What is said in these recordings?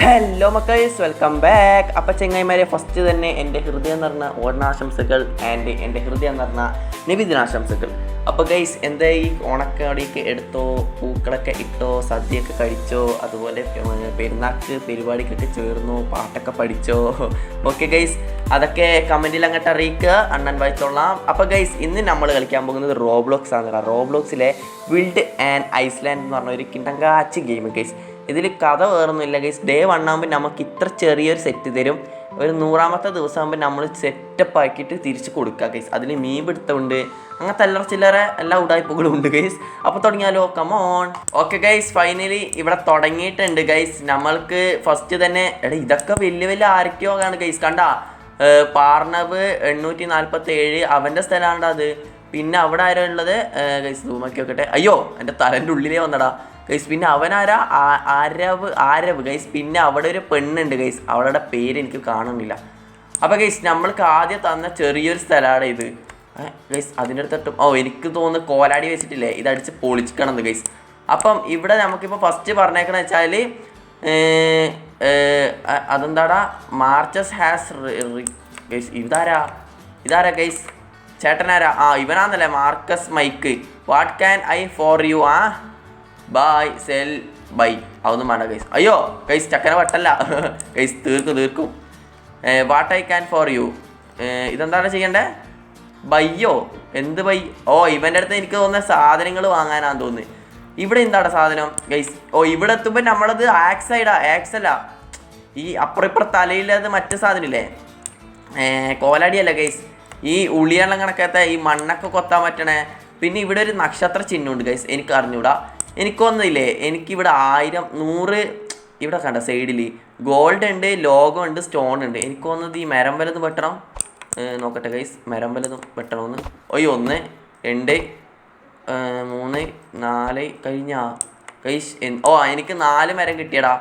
Hello മക്കൈസ്, welcome back. അപ്പം ചെങ്ങായിമാരെ, first തന്നെ എൻ്റെ ഹൃദയം നിറഞ്ഞ ഓണാശംസകൾ ആൻഡ് എൻ്റെ ഹൃദയം നിറഞ്ഞ നബിദിനാശംസകൾ. അപ്പോൾ ഗൈസ്, എന്താ ഈ ഓണക്കടിയൊക്കെ എടുത്തോ, പൂക്കളൊക്കെ ഇട്ടോ, സദ്യയൊക്കെ കഴിച്ചോ, അതുപോലെ പെരുന്നാൾക്ക് പരിപാടിക്കൊക്കെ ചേർന്നോ, പാട്ടൊക്കെ പഠിച്ചോ? ഓക്കെ ഗൈസ്, അതൊക്കെ കമൻറ്റിൽ അങ്ങോട്ട് അറിയിക്കുക, അണ്ണൻ വായിച്ചോളാം. അപ്പോൾ ഗൈസ്, ഇന്ന് നമ്മൾ കളിക്കാൻ പോകുന്നത് റോബ്ലോക്സ് ആണ്. റോബ്ലോക്സിലെ വിൽഡ് ആൻഡ് ഐസ്ലാൻഡ് എന്ന് പറഞ്ഞ ഒരു കിണ്ടങ്കാച്ചി ഗെയിം ഗൈസ്. ഇതിൽ കഥ വേറൊന്നുമില്ല ഗൈസ്. ഡേ 1 ആകുമ്പോൾ നമുക്ക് ഇത്ര ചെറിയൊരു സെറ്റ് തരും. ഒരു 100ാമത്തെ ദിവസം ആകുമ്പോൾ നമ്മൾ സെറ്റപ്പ് ആക്കിയിട്ട് തിരിച്ച് കൊടുക്കുക ഗൈസ്. അതിൽ മീൻ പിടുത്തമുണ്ട്, അങ്ങനത്തെ ചില്ലറ എല്ലാ ഉടായ്പകളും ഉണ്ട് ഗൈസ്. അപ്പോൾ തുടങ്ങിയാലോ? കമോൺ. ഓക്കെ ഗൈസ്, ഫൈനലി ഇവിടെ തുടങ്ങിയിട്ടുണ്ട് ഗൈസ്. നമ്മൾക്ക് ഫസ്റ്റ് തന്നെ ഇതൊക്കെ വലിയ വലിയ ആരൊക്കെയോ ആണ് ഗൈസ്. കണ്ടാ, പാർണവ് 847 അവൻ്റെ സ്ഥലമാണ്ടാ അത്. പിന്നെ അവിടെ ആരോ ഉള്ളത് ഗൈസ്, റൂമാക്കി നോക്കട്ടെ. അയ്യോ, എൻ്റെ തലൻ്റെ ഉള്ളിലേ വന്നടാ ഗൈസ്. പിന്നെ അവനാരാ? ആരവ് ഗൈസ്. പിന്നെ അവിടെ ഒരു പെണ്ണുണ്ട് ഗൈസ്, അവളുടെ പേര് എനിക്ക് കാണുന്നില്ല. അപ്പോൾ ഗൈസ്, നമ്മൾക്ക് ആദ്യം തന്ന ചെറിയൊരു സ്ഥലമാണ് ഇത് ഗൈസ്. അതിൻ്റെ അടുത്തിട്ടും എനിക്ക് തോന്നുന്നു കോലാടി വെച്ചിട്ടില്ലേ, ഇതടിച്ച് പൊളിച്ചിക്കണം ഗൈസ്. അപ്പം ഇവിടെ നമുക്കിപ്പോൾ ഫസ്റ്റ് പറഞ്ഞേക്കണെന്ന് വെച്ചാൽ അതെന്താടാ, മാർച്ചസ് ഹാസ് ഗൈസ്. ഇതാരാ ഗൈസ്? ചേട്ടനാരാ? ഇവനാന്നല്ലേ, Marcus mike. What can I for you? Buy sell buy. അതൊന്നും വേണ്ട ഗൈസ്. അയ്യോ ഗൈസ്, ചക്കന വട്ടല്ല ഗൈസ്, തീർക്കും. What I can for you. ഇതെന്താണ് ചെയ്യണ്ടേ? ബയ്യോ? എന്ത് ബൈ? ഇവൻ്റെ അടുത്ത് എനിക്ക് തോന്നുന്ന സാധനങ്ങൾ വാങ്ങാനാന്ന് തോന്നുന്നു. ഇവിടെ എന്താണ് സാധനം ഗൈസ്? ഇവിടെ എത്തുമ്പോൾ നമ്മളത് ആക്സ് അല്ല, ഈ അപ്പുറം തലയിലത് മറ്റു സാധനമില്ലേ, കോലാടിയല്ല ഗൈസ്. ഈ ഉള്ളിയെണ്ണം കണക്കത്തെ ഈ മണ്ണൊക്കെ കൊത്താൻ പറ്റണേ. പിന്നെ ഇവിടെ ഒരു നക്ഷത്ര ചിഹ്നമുണ്ട് ഗൈസ്, എനിക്ക് അറിഞ്ഞൂടാ. എനിക്കൊന്നുമില്ലേ, എനിക്കിവിടെ 1000 100 ഇവിടെ കണ്ട സൈഡിൽ ഗോൾഡ് ഉണ്ട്, ലോഗോ ഉണ്ട്, സ്റ്റോൺ ഉണ്ട്. എനിക്ക് തോന്നുന്നത് ഈ മരം വലതും വെട്ടണം. നോക്കട്ടെ ഗൈസ്, മരം വലതും വെട്ടണമെന്ന്. 1 2 3 4 കഴിഞ്ഞാ ഗൈസ്. എനിക്ക് 4 മരം കിട്ടിയടാ.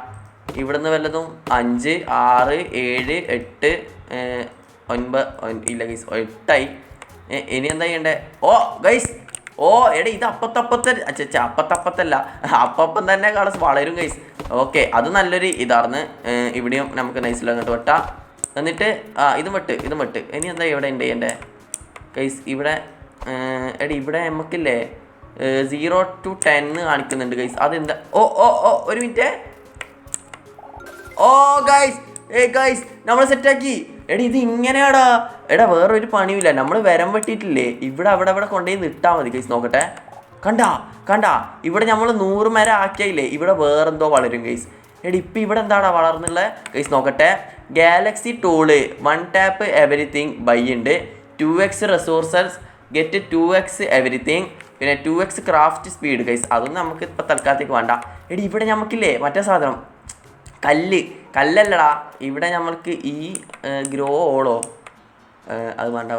ഇവിടുന്ന് വല്ലതും 5 6 7 8 9 ഇല്ല ഗൈസ്, 8ആയി. ഇനി എന്താ ചെയ്യണ്ടേ? ഗൈസ്, ഇത് അപ്പത്തല്ല, അപ്പം തന്നെ കളസ് വളരും ഗൈസ്. ഓക്കെ, അത് നല്ലൊരു ഇതാർന്ന്. ഇവിടെയും നമുക്ക് നൈസിൽ അങ്ങോട്ട് വെട്ടാം. എന്നിട്ട് ഇതും വെട്ട്. ഇനി എന്താ ഇവിടെ ഉണ്ട് എൻ്റെ ഗൈസ്? ഇവിടെ ഇവിടെ നമുക്കില്ലേ 0 to 10 കാണിക്കുന്നുണ്ട് ഗൈസ്. അതെന്താ? ഒരു മിനിറ്റ്. ഗൈസ്, നമ്മൾ സെറ്റാക്കി. ഇത് ഇങ്ങനെയാടാ. വേറൊരു പണിയില്ല, നമ്മൾ വരം വെട്ടിയിട്ടില്ലേ, അവിടെ കൊണ്ടുപോയി ഇട്ടാൽ മതി ഗൈസ്. നോക്കട്ടെ, കണ്ടാ ഇവിടെ നമ്മൾ 100 മരം ആക്കിയായില്ലേ, ഇവിടെ വേറെന്തോ വളരും ഗൈസ്. ഇപ്പം ഇവിടെ എന്താടാ വളർന്നുള്ളത് ഗൈസ്? നോക്കട്ടെ, Galaxy tool 1 tap everything buy ഉണ്ട്, 2x resources get 2x everything, പിന്നെ 2x ക്രാഫ്റ്റ് സ്പീഡ് ഗൈസ്. അതൊന്നും നമുക്ക് ഇപ്പോൾ തൽക്കാലത്തേക്ക് വേണ്ട. ഇവിടെ നമുക്കില്ലേ മറ്റേ സാധനം, കല്ലല്ലടാ. ഇവിടെ നമ്മൾക്ക് ഈ ഗ്രോ ഓളോ, അത് വേണ്ട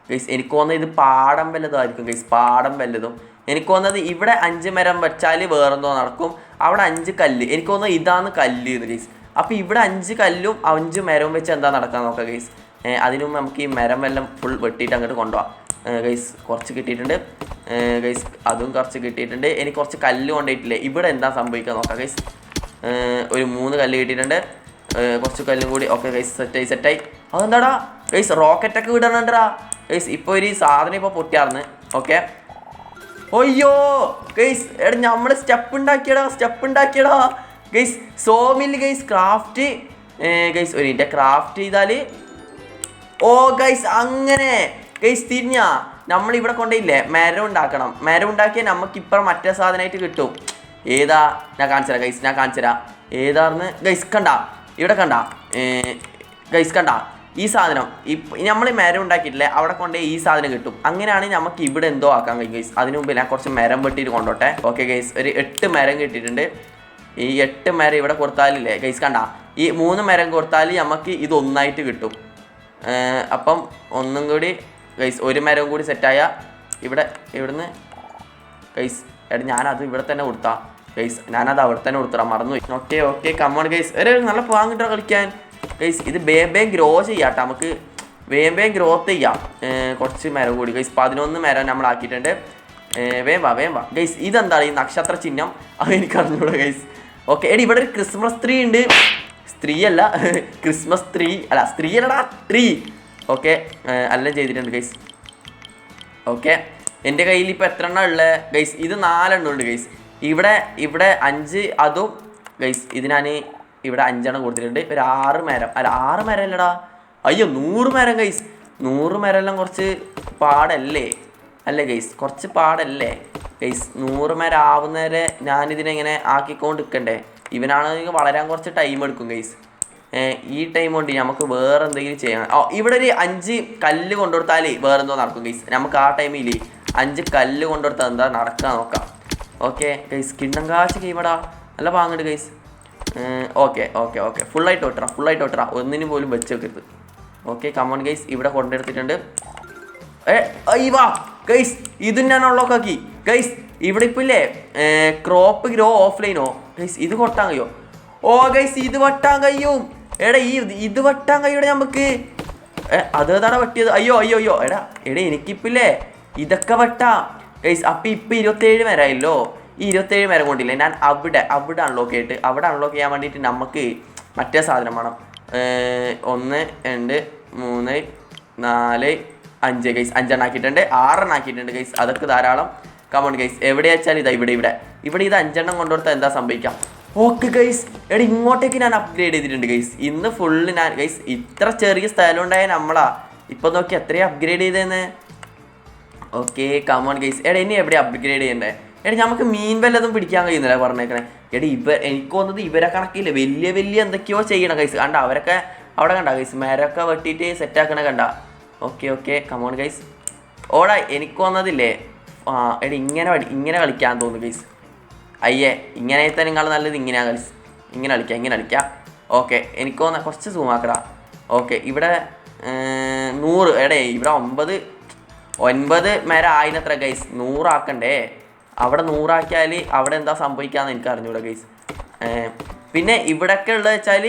ഗൈസ്. എനിക്ക് തോന്നുന്നത് ഇത് പാടം വല്ലതുമായിരിക്കും ഗൈസ്, പാടം വല്ലതും. എനിക്ക് തോന്നുന്നത് ഇവിടെ 5 മരം വെച്ചാൽ വേറെന്തോ നടക്കും. അവിടെ 5 കല്ല്, എനിക്ക് തോന്നുന്നത് ഇതാണ് കല്ല് എന്ന് ഗൈസ്. അപ്പോൾ ഇവിടെ 5 കല്ലും 5 മരവും വെച്ച് എന്താ നടക്കാൻ നോക്കാം ഗൈസ്. അതിനു മുമ്പ് നമുക്ക് ഈ മരം എല്ലാം ഫുൾ വെട്ടിയിട്ട് അങ്ങോട്ട് കൊണ്ടുപോകാം ഗൈസ്. കുറച്ച് കിട്ടിയിട്ടുണ്ട് ഗൈസ്, അതും കുറച്ച് കിട്ടിയിട്ടുണ്ട്. എനിക്ക് കുറച്ച് കല്ല് കൊണ്ടുപോയിട്ടില്ലേ, ഇവിടെ എന്താ സംഭവിക്കാൻ നോക്കാം ഗൈസ്. ഒരു 3 കല്ല് കിട്ടിയിട്ടുണ്ട്, കുറച്ച് കല്ലും കൂടി. ഓക്കെ ഗൈസ്, സെറ്റായി. അതെന്താടാ ഗൈസ്, റോക്കറ്റൊക്കെ വിടണണ്ടാ ഗൈസ്. ഇപ്പോൾ ഒരു സാധനം ഇപ്പോൾ പൊട്ടിയാർന്ന്. ഓക്കെ, അയ്യോ ഗൈസ്, നമ്മൾ സ്റ്റെപ്പ് ഉണ്ടാക്കിയടാ guys. Sawmill guys craft guys. ഒരു മിനിറ്റ്, ക്രാഫ്റ്റ് ചെയ്താൽ ഗൈസ് അങ്ങനെ ഗൈസ് തിരിഞ്ഞാ നമ്മളിവിടെ കൊണ്ടില്ലേ മരം ഉണ്ടാക്കണം. മരം ഉണ്ടാക്കിയാൽ നമുക്കിപ്പം മറ്റേ സാധനമായിട്ട് കിട്ടും. ഏതാ? ഞാൻ കാണിച്ചുതരാം ഗൈസ്, ഏതാർന്ന് ഗൈസ്. ഇവിടെ കണ്ട ഗൈസ്, ഈ സാധനം നമ്മൾ മരം ഉണ്ടാക്കിയിട്ടില്ലേ, അവിടെ കൊണ്ടേ ഈ സാധനം കിട്ടും. അങ്ങനെയാണെങ്കിൽ നമുക്ക് ഇവിടെ എന്തോ ആക്കാൻ കഴിയും ഗൈസ്. അതിന് മുമ്പ് ഞാൻ കുറച്ച് മരം വെട്ടിയിട്ട് കൊണ്ടോട്ടെ. ഓക്കെ ഗൈസ്, ഒരു 8 മരം കിട്ടിയിട്ടുണ്ട്. ഈ 8 മരം ഇവിടെ കൊടുത്താലില്ലേ ഗൈസ്, ഈ 3 മരം കൊടുത്താൽ നമുക്ക് ഇത് ഒന്നായിട്ട് കിട്ടും. അപ്പം ഒന്നും കൂടി ഗൈസ്, 1 മരം കൂടി സെറ്റായ ഇവിടുന്ന് ഗൈസ്. ഞാനത് ഇവിടെ തന്നെ കൊടുത്താ ഗൈസ്, ഞാനത് അവിടെ തന്നെ കൊടുത്തടാ, മറന്നുപോയി. ഓക്കെ കമ്മോൺ ഗൈസ്, നല്ല പോകാൻ കിട്ടാ കളിക്കാൻ ഗൈസ്. ഇത് വേഗം ഗ്രോ ചെയ്യാട്ടോ, നമുക്ക് വേഗം ഗ്രോത്ത് ചെയ്യാം. കുറച്ച് മരം കൂടി ഗൈസ്, 11 മരം നമ്മൾ ആക്കിയിട്ടുണ്ട്. വേം വാ ഗൈസ്. ഇതെന്താണ് ഈ നക്ഷത്ര ചിഹ്നം? അത് എനിക്ക് അറിഞ്ഞൂടാ ഗൈസ്. ഓക്കെ, ഇവിടെ ഒരു ക്രിസ്മസ് ട്രീ ഉണ്ട്. സ്ത്രീ അല്ല ക്രിസ്മസ് ട്രീ അല്ല സ്ത്രീ അല്ലടാ ട്രീ. ഓക്കെ എല്ലാം ചെയ്തിട്ടുണ്ട് ഗൈസ്. ഓക്കെ എൻ്റെ കയ്യിൽ ഇപ്പോൾ എത്ര എണ്ണം ഉള്ളത് ഗൈസ്? ഇത് 4 എണ്ണം ഉണ്ട് ഗൈസ്. ഇവിടെ 5 അതും ഗൈസ്. ഇത് ഞാൻ ഇവിടെ 5 എണ്ണം കൊടുത്തിട്ടുണ്ട്. ഒരു 6 മരം അല്ല 6 മരം അല്ലടാ, അയ്യോ 100 മരം ഗൈസ്. 100 മരം എല്ലാം കുറച്ച് പാടല്ലേ അല്ലേ ഗൈസ്? കുറച്ച് പാടല്ലേ ഗൈസ്? 100 മരം ആവുന്നവരെ ഞാനിതിനെങ്ങനെ ആക്കിക്കൊണ്ട് നിൽക്കണ്ടേ? ഇവനാണെങ്കിൽ വളരാൻ കുറച്ച് ടൈം എടുക്കും ഗൈസ്. ഈ ടൈം കൊണ്ട് നമുക്ക് വേറെ എന്തെങ്കിലും ചെയ്യണം. ഇവിടെ ഒരു 5 കല്ല് കൊണ്ടുകൊടുത്താൽ വേറെ എന്തോ നടക്കും ഗൈസ്. നമുക്ക് ആ ടൈമിൽ 5 കല്ല് കൊണ്ടുകൊടുത്താൽ എന്താ നടക്കാൻ നോക്കാം. ഓക്കെ ഗൈസ്, കിണ്ണം കാശ് കൈമടാ നല്ല വാങ്ങണ്ട് ഗൈസ്. ഓക്കെ ഫുള്ളായിട്ട് ഒട്ടറ ഒന്നിനും പോലും വെച്ച് വെക്കരുത്. ഓക്കെ കമോൺ ഗൈസ്, ഇവിടെ കൊണ്ടെടുത്തിട്ടുണ്ട്. വാ ഗൈസ്, ഇതും ഞാൻ അൺലോക്കാക്കി ഗൈസ്. ഇവിടെ ഇപ്പോൾ ഇല്ലേ ക്രോപ്പ് ഗ്രോ ഓഫ്ലൈനോ ഗൈസ്? ഇത് കൊട്ടാൻ കഴിയോ? ഓ ഗൈസ് ഇത് വെട്ടാൻ കഴിയും. എടാ ഇത് വെട്ടാൻ കഴിയൂടെ നമുക്ക്. അതേതാണ് വെട്ടിയത്? അയ്യോ എടാ എനിക്കിപ്പില്ലേ ഇതൊക്കെ വെട്ടാം ഗൈസ്. അപ്പം ഇപ്പം 27 മരമായല്ലോ. ഈ 27 മരം കൊണ്ടില്ലേ ഞാൻ അവിടെ അൺലോക്ക് ചെയ്തിട്ട് അവിടെ അൺലോക്ക് ചെയ്യാൻ വേണ്ടിയിട്ട് നമുക്ക് മറ്റേ സാധനം വേണം. 1 2 3 4 5 ഗൈസ്. 5 എണ്ണം ആക്കിയിട്ടുണ്ട്, 6 എണ്ണം ആക്കിയിട്ടുണ്ട് ഗൈസ്. അതൊക്കെ ധാരാളം. കമോൺ ഗൈസ്, എവിടെ വെച്ചാൽ ഇതാ ഇവിടെ ഇത് 5 എണ്ണം കൊണ്ടുകൊടുത്താൽ എന്താ സംഭവിക്കാം? ഓക്കെ ഗൈസ്, എടാ ഇങ്ങോട്ടേക്ക് ഞാൻ അപ്ഗ്രേഡ് ചെയ്തിട്ടുണ്ട് ഗൈസ്. ഇന്ന് ഫുള്ള് ഞാൻ ഗൈസ് ഇത്ര ചെറിയ സ്ഥലം ഉണ്ടായ നമ്മളാ ഇപ്പം നോക്കി എത്രയും അപ്ഗ്രേഡ് ചെയ്തേന്ന്. Okay come on guys. എടാ ഇനി എവിടെ അപ്ഗ്രേഡ് ചെയ്യണ്ടേ? എടാ നമുക്ക് മീൻ വല്ലതും പിടിക്കാൻ കഴിയുന്നില്ല പറഞ്ഞേക്കണേ. എടാ എനിക്ക് തോന്നുന്നത് ഇവരെ കണക്കില്ല വലിയ എന്തൊക്കെയോ ചെയ്യണം ഗൈസ്. കണ്ട അവരൊക്കെ അവിടെ കണ്ട ഗൈസ് മരമൊക്കെ വെട്ടിയിട്ട് സെറ്റാക്കണ കണ്ട. Okay come on guys. ഓടാ എനിക്ക് തോന്നതില്ലേ എടാ ഇങ്ങനെ കളിക്കാൻ തോന്നുന്നു ഗൈസ്. അയ്യേ ഇങ്ങനത്തെ നിങ്ങൾ നല്ലത് ഇങ്ങനെ കളിക്കാം. ഓക്കെ എനിക്ക് തോന്നുന്ന കുറച്ച് സൂമാക്കടാ. ഓക്കെ ഇവിടെ 100 എടേ ഇവിടെ 9 മരം ആയിനത്ര ഗൈസ്. 100 ആക്കണ്ടേ? അവിടെ 100 ആക്കിയാൽ അവിടെ എന്താ സംഭവിക്കാമെന്ന് എനിക്ക് അറിഞ്ഞൂടാ ഗൈസ്. പിന്നെ ഇവിടെയൊക്കെ ഉള്ളത് വെച്ചാൽ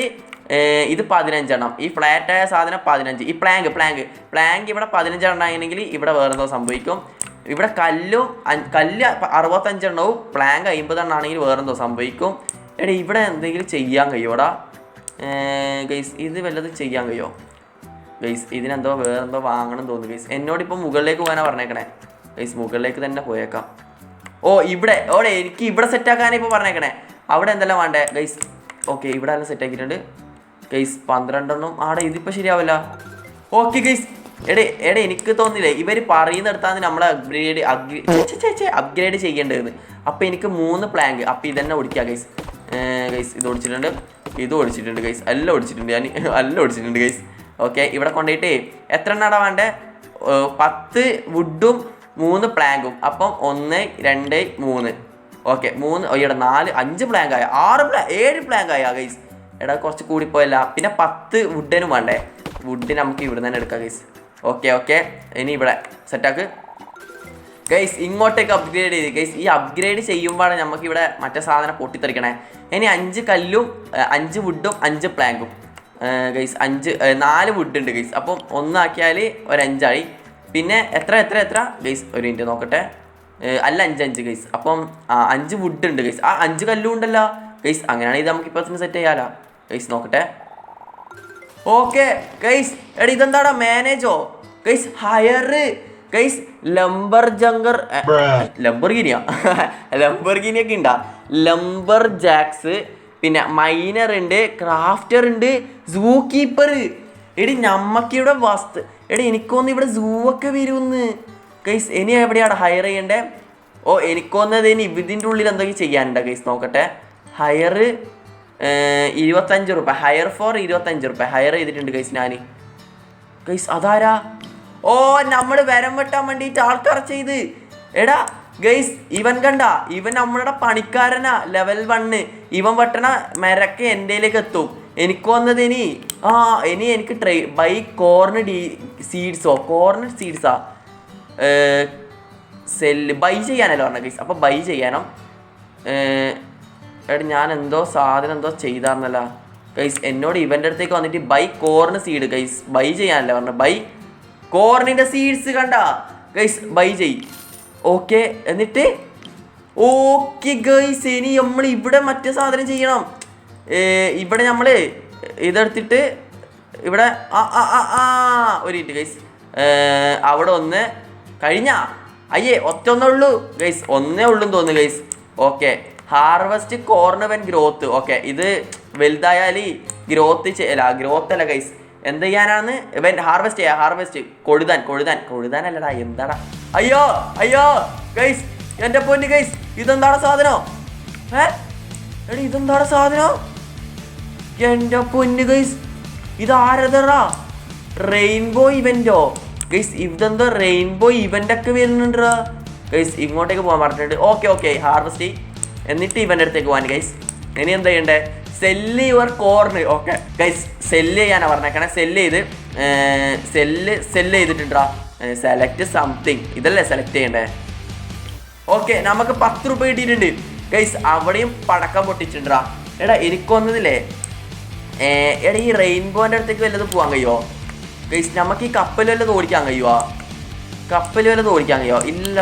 ഇത് 15 എണ്ണം. ഈ ഫ്ലാറ്റായ സാധനം 15. ഈ പ്ലാങ്ക് ഇവിടെ 15 എണ്ണം ആണെങ്കിൽ ഇവിടെ വേറെന്തോ സംഭവിക്കും. ഇവിടെ കല്ല് 65 എണ്ണവും പ്ലാങ്ക് 50 എണ്ണം ആണെങ്കിൽ വേറെന്തോ സംഭവിക്കും. എടാ ഇവിടെ എന്തെങ്കിലും ചെയ്യാൻ കഴിയുമോടാ ഗൈസ്? ഇത് വല്ലതും ചെയ്യാൻ കഴിയുമോ ഗൈസ്? ഇതിനെന്തോ വേറെന്തോ വാങ്ങണം തോന്നുന്നു ഗൈസ്. എന്നോടിപ്പോൾ മുകളിലേക്ക് പോകാനാണ് പറഞ്ഞേക്കണേ ഗൈസ്. മുകളിലേക്ക് തന്നെ പോയേക്കാം. എനിക്ക് ഇവിടെ സെറ്റാക്കാനാണ് ഇപ്പോൾ പറഞ്ഞേക്കണേ. അവിടെ എന്തെല്ലാം വേണ്ടേ ഗൈസ്? ഓക്കെ ഇവിടെ എല്ലാം സെറ്റാക്കിയിട്ടുണ്ട് ഗൈസ്. 12 എണ്ണം ആടെ ഇതിപ്പോൾ ശരിയാവില്ല. ഓക്കെ ഗൈസ്, എടേ എനിക്ക് തോന്നില്ലേ ഇവർ പറയുന്നിടത്താണ് നമ്മൾ അപ്ഗ്രേഡ് ചെയ്യേണ്ടതെന്ന്. അപ്പോൾ എനിക്ക് 3 പ്ലാങ്ക്. അപ്പോൾ ഇതന്നെ ഓടിക്കാം ഗൈസ്. ഇത് ഓടിച്ചിട്ടുണ്ട് ഗൈസ്. എല്ലാം ഓടിച്ചിട്ടുണ്ട് ഗൈസ്. ഓക്കെ ഇവിടെ കൊണ്ടുപോയിട്ട് എത്ര എണ്ണടാ വേണ്ടേ? 10 വുഡും 3 പ്ലാങ്കും. അപ്പം 1 2 3. ഓക്കെ 3 ഇവിടെ 4 5 പ്ലാങ്ക് ആയ 7 പ്ലാങ്ക് ആയ ഗൈസ്. എടാ കുറച്ച് കൂടിപ്പോയല്ല. പിന്നെ 10 വുഡിനും വേണ്ടേ? വുഡ് നമുക്ക് ഇവിടെ തന്നെ എടുക്കാം ഗൈസ്. ഓക്കെ ഇനി ഇവിടെ സെറ്റാക്ക് ഗൈസ്. ഇങ്ങോട്ടേക്ക് അപ്ഗ്രേഡ് ചെയ്ത് ഗൈസ്. ഈ അപ്ഗ്രേഡ് ചെയ്യുമ്പോഴാണ് നമുക്കിവിടെ മറ്റേ സാധനം പൊട്ടിത്തെറിക്കണേ. ഇനി 5 കല്ലും 5 വുഡും 5 പ്ലാങ്കും ഗൈസ്. 4 വുഡ് ഉണ്ട് ഗൈസ്. അപ്പം 1 ആക്കിയാൽ ഒരു 5 ആയി. പിന്നെ എത്ര ഗൈസ്? ഒരു മിനിറ്റ് നോക്കട്ടെ. അല്ല 5 ഗൈസ്. അപ്പം 5 വുഡ് ഉണ്ട് ഗൈസ്. 5 കല്ലും ഉണ്ടല്ലോ ഗൈസ്. അങ്ങനെയാണെങ്കിൽ ഇത് നമുക്ക് ഇപ്പോൾ സെറ്റ് ചെയ്യാലോ ഗൈസ്. നോക്കട്ടെ. ഓക്കെ ഗൈസ്, എടാ ഇതെന്താടാ മാനേജോ ഗൈസ്? Hire guys. ലംബർഗിനിയൊക്കെ ഉണ്ടാ. ലംബർ ജാക്സ്, പിന്നെ മൈനർ ഉണ്ട്, ക്രാഫ്റ്റർ ഉണ്ട്, സൂ കീപ്പർ. എടി നമ്മക്കിവിടെ എനിക്കൊന്ന് ഇവിടെ സൂ ഒക്കെ വരുമെന്ന് ഗൈസ്. ഇനി എവിടെയാണ് ഹയർ ചെയ്യണ്ടേ? എനിക്കൊന്നത് ഇനി ഇതിൻ്റെ ഉള്ളിൽ എന്തെങ്കിലും ചെയ്യാനുണ്ടോ ഗൈസ്? നോക്കട്ടെ. ഹയർ 25 രൂപ. ഹയർ ഫോർ 25 രൂപ ഹയർ ചെയ്തിട്ടുണ്ട് ഗൈസ് ഞാൻ ഗൈസ്. അതാരാ? നമ്മൾ വരം വെട്ടാൻ വേണ്ടിയിട്ട് ആൾക്കാർ ചെയ്ത്. എടാ ഗൈസ് ഇവൻ നമ്മളുടെ പണിക്കാരനാ. ലെവൽ 1. ഇവൻ വെട്ടണ മരക്ക് എൻ്റെയിലേക്ക് എത്തും. എനിക്ക് വന്നത് ഇനി എനിക്ക് ബൈ കോർണർ സീഡ്സാ സെല്ല് ബൈ ചെയ്യാനല്ലോ പറഞ്ഞ ഗൈസ്. അപ്പോൾ ബൈ ചെയ്യാനും. എടാ ഞാൻ സാധനം ചെയ്താർന്നല്ല ഗൈസ്. എന്നോട് ഇവൻ്റെ അടുത്തേക്ക് വന്നിട്ട് buy corn seed guys buy ചെയ്യാനല്ലേ പറഞ്ഞ. ബൈ കോർണിൻ്റെ സീഡ്സ് കണ്ട ഗൈസ്. ബൈ ചെയ്. ഓക്കെ എന്നിട്ട് ഓക്കെ ഗൈസ്. ഇനി നമ്മൾ ഇവിടെ മറ്റേ സാധനം ചെയ്യണം. ഇവിടെ നമ്മൾ ഇതെടുത്തിട്ട് ഇവിടെ ഒരു മിനിറ്റ് ഗൈസ്, അവിടെ ഒന്ന് കഴിഞ്ഞാ അയ്യേ ഒറ്റ ഒന്നേ ഉള്ളൂ ഗൈസ്, ഒന്നേ ഉള്ളൂ തോന്നുന്നു guys. Okay, harvest corner when growth. Okay, ഇത് വലുതായാൽ ഗ്രോത്ത് അല്ല ഗൈസ്, എന്ത് ചെയ്യാനാണ് ഹാർവെസ്റ്റ് ചെയ്യാം. ഹാർവെസ്റ്റ് കൊഴുതാനല്ലടാ, എന്താടാ, അയ്യോ ഗൈസ്, എൻ്റെ പൊന്ന് ഗൈസ്, ഇതെന്താണ് സാധനം? എടി ഇതെന്താണ് സാധനം? എൻ്റെ പൊന്ന് ഗൈസ്, ഇതാരതറാ? റെയിൻബോ ഇവന്റോ ഗൈസ്? ഇതെന്തോ റെയിൻബോ ഇവന്റ് ഒക്കെ വരുന്നുണ്ടാ ഗൈസ്. ഇങ്ങോട്ടേക്ക് പോകാൻ പറഞ്ഞിട്ടുണ്ട്. ഓക്കെ ഹാർവെസ്റ്റ് എന്നിട്ട് ഇവൻ്റെ അടുത്തേക്ക് പോകാൻ ഗൈസ്. ഇനി എന്താ ചെയ്യണ്ടേ? Sell your corner. Okay guys, sell ചെയ്യാനാണ് പറഞ്ഞേക്കണേ. സെല്ല് ചെയ്തിട്ടുണ്ടാ. സെലക്ട് സംതിങ്, ഇതല്ലേ സെലക്ട് ചെയ്യണ്ടേ? ഓക്കെ, നമുക്ക് 10 രൂപ കിട്ടിയിട്ടുണ്ട് ഗൈസ്. അവിടെയും പടക്കം പൊട്ടിച്ചിട്ടുണ്ടാ. എടാ എനിക്കൊന്നതില്ലേ, എടാ ഈ റെയിൻബോൻ്റെ അടുത്തേക്ക് വല്ലതും പോകാൻ കഴിയുമോ ഗൈസ്? നമുക്ക് ഈ കപ്പൽ വല്ലതും ഓടിക്കാൻ കഴിയുമോ? ഇല്ല.